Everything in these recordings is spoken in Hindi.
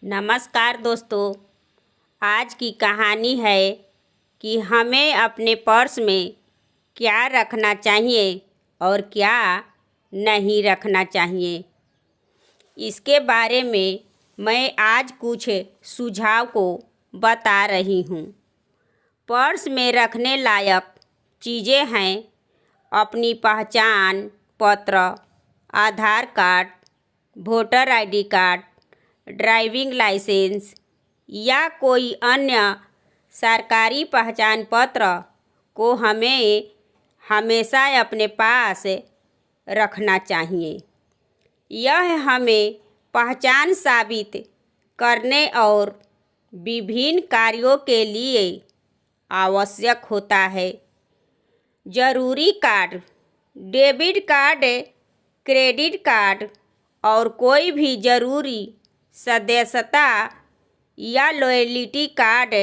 नमस्कार दोस्तों। आज की कहानी है कि हमें अपने पर्स में क्या रखना चाहिए और क्या नहीं रखना चाहिए। इसके बारे में मैं आज कुछ सुझाव को बता रही हूँ। पर्स में रखने लायक चीज़ें हैं अपनी पहचान पत्र, Aadhaar card, voter ID card, driving licence या कोई अन्य सरकारी पहचान पत्र को हमें हमेशा अपने पास रखना चाहिए। यह हमें पहचान साबित करने और विभिन्न कार्यों के लिए आवश्यक होता है। जरूरी card, debit card, credit card और कोई भी ज़रूरी सदस्यता या लॉयल्टी कार्ड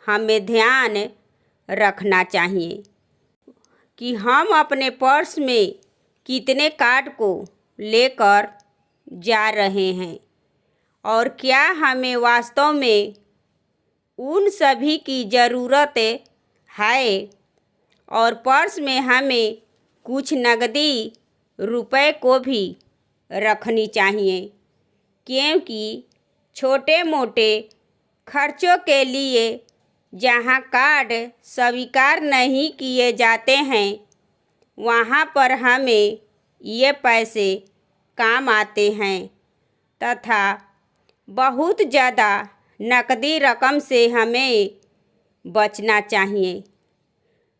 हमें ध्यान रखना चाहिए कि हम अपने पर्स में कितने कार्ड को लेकर जा रहे हैं और क्या हमें वास्तव में उन सभी की ज़रूरत है। और पर्स में हमें कुछ नकदी रुपए को भी रखनी चाहिए, क्योंकि छोटे मोटे खर्चों के लिए जहां कार्ड स्वीकार नहीं किए जाते हैं वहां पर हमें ये पैसे काम आते हैं तथा बहुत ज़्यादा नकदी रकम से हमें बचना चाहिए।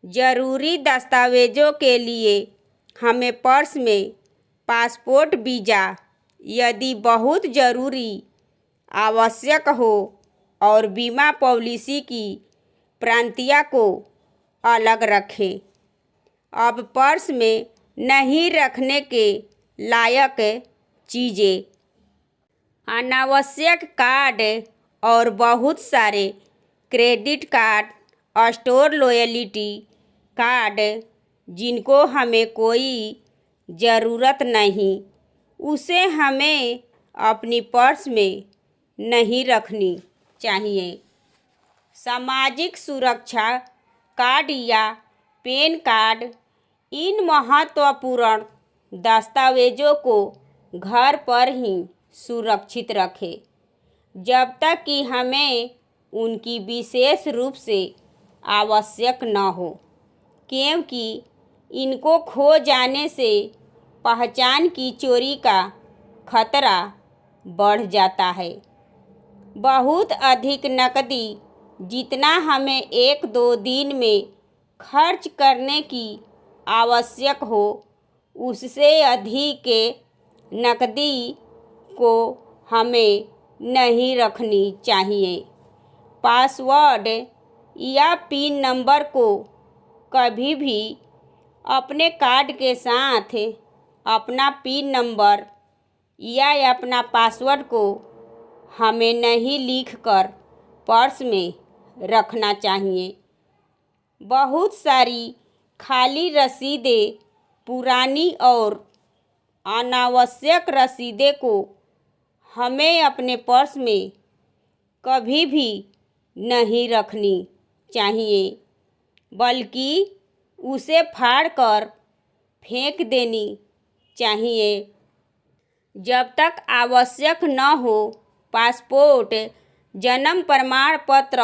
ज़रूरी दस्तावेज़ों के लिए हमें पर्स में पासपोर्ट, वीज़ा यदि बहुत ज़रूरी आवश्यक हो और बीमा पॉलिसी की प्रांतिया को अलग रखें। अब पर्स में नहीं रखने के लायक चीज़ें, अनावश्यक कार्ड और बहुत सारे credit card, store loyalty card जिनको हमें कोई ज़रूरत नहीं, उसे हमें अपनी पर्स में नहीं रखनी चाहिए। सामाजिक सुरक्षा कार्ड या पैन कार्ड, इन महत्वपूर्ण दस्तावेज़ों को घर पर ही सुरक्षित रखें जब तक कि हमें उनकी विशेष रूप से आवश्यक न हो, क्योंकि इनको खो जाने से पहचान की चोरी का खतरा बढ़ जाता है। बहुत अधिक नकदी जितना हमें 1-2 दिन में खर्च करने की आवश्यक हो, उससे अधिक नकदी को हमें नहीं रखनी चाहिए। पासवर्ड या पिन नंबर को कभी भी अपने कार्ड के साथ अपना पिन नंबर या अपना पासवर्ड को हमें नहीं लिखकर पर्स में रखना चाहिए। बहुत सारी खाली रसीदें, पुरानी और अनावश्यक रसीदें को हमें अपने पर्स में कभी भी नहीं रखनी चाहिए, बल्कि उसे फाड़कर फेंक देनी चाहिए। जब तक आवश्यक न हो, पासपोर्ट, जन्म प्रमाण पत्र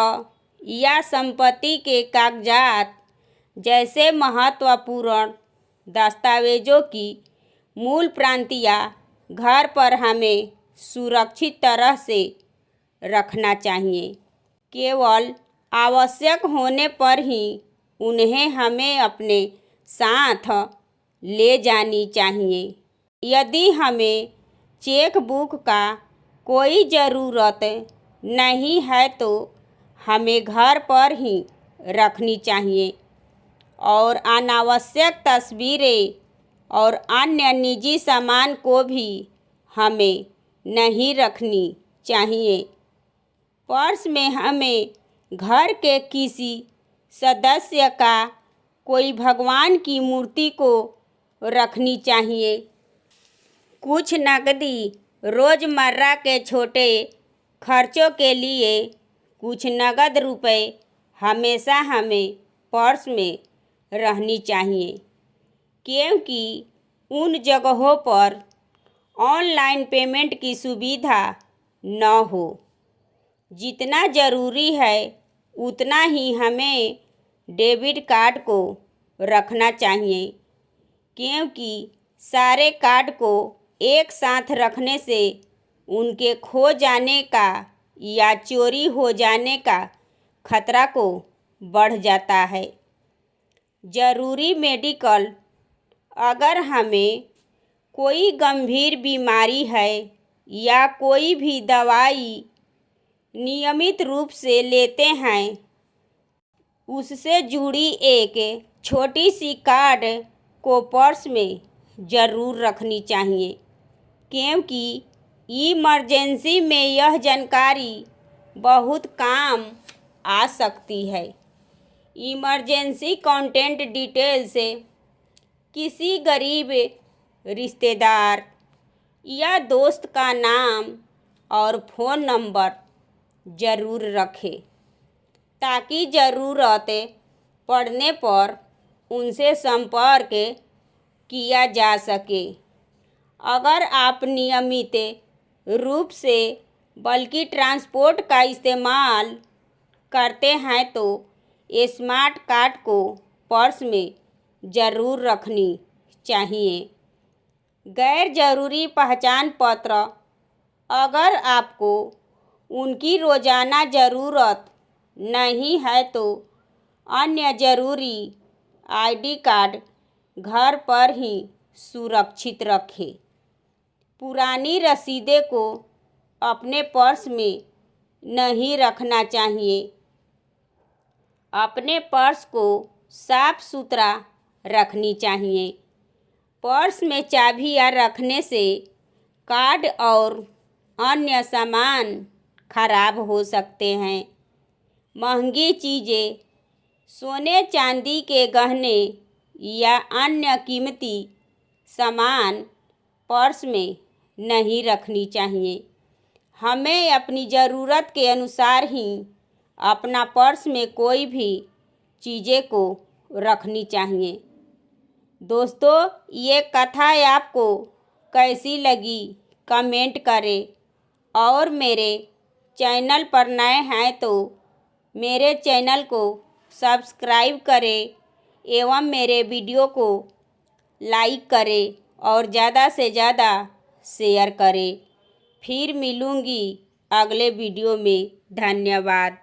या संपत्ति के कागजात जैसे महत्वपूर्ण दस्तावेज़ों की मूल प्रांतिया घर पर हमें सुरक्षित तरह से रखना चाहिए। केवल आवश्यक होने पर ही उन्हें हमें अपने साथ ले जानी चाहिए। यदि हमें चेक बुक का कोई ज़रूरत नहीं है तो हमें घर पर ही रखनी चाहिए और अनावश्यक तस्वीरें और अन्य निजी सामान को भी हमें नहीं रखनी चाहिए। पर्स में हमें घर के किसी सदस्य का कोई भगवान की मूर्ति को रखनी चाहिए। कुछ नकदी रोज़मर्रा के छोटे खर्चों के लिए कुछ नगद रुपए हमेशा हमें पर्स में रहनी चाहिए, क्योंकि उन जगहों पर ऑनलाइन पेमेंट की सुविधा न हो। जितना ज़रूरी है उतना ही हमें डेबिट कार्ड को रखना चाहिए, क्योंकि सारे कार्ड को एक साथ रखने से उनके खो जाने का या चोरी हो जाने का खतरा को बढ़ जाता है। ज़रूरी मेडिकल, अगर हमें कोई गंभीर बीमारी है या कोई भी दवाई नियमित रूप से लेते हैं, उससे जुड़ी एक छोटी सी कार्ड को पर्स में ज़रूर रखनी चाहिए, क्योंकि इमरजेंसी में यह जानकारी बहुत काम आ सकती है। इमरजेंसी कॉन्टैक्ट डिटेल से किसी गरीब रिश्तेदार या दोस्त का नाम और फ़ोन नंबर ज़रूर रखें, ताकि ज़रूरत पड़ने पर उनसे संपर्क किया जा सके। अगर आप नियमित रूप से बल्कि ट्रांसपोर्ट का इस्तेमाल करते हैं तो स्मार्ट कार्ड को पर्स में ज़रूर रखनी चाहिए। गैर ज़रूरी पहचान पत्र, अगर आपको उनकी रोज़ाना ज़रूरत नहीं है तो अन्य ज़रूरी आईडी कार्ड घर पर ही सुरक्षित रखें। पुरानी रसीदें को अपने पर्स में नहीं रखना चाहिए। अपने पर्स को साफ सुथरा रखनी चाहिए। पर्स में चाबियाँ रखने से कार्ड और अन्य सामान खराब हो सकते हैं। महंगी चीज़ें, सोने चांदी के गहने या अन्य कीमती सामान पर्स में नहीं रखनी चाहिए। हमें अपनी ज़रूरत के अनुसार ही अपना पर्स में कोई भी चीज़ें को रखनी चाहिए। दोस्तों, ये कथा आपको कैसी लगी कमेंट करें, और मेरे चैनल पर नए हैं तो मेरे चैनल को सब्सक्राइब करें एवं मेरे वीडियो को लाइक करें और ज़्यादा से ज़्यादा शेयर करें। फिर मिलूँगी अगले वीडियो में। धन्यवाद।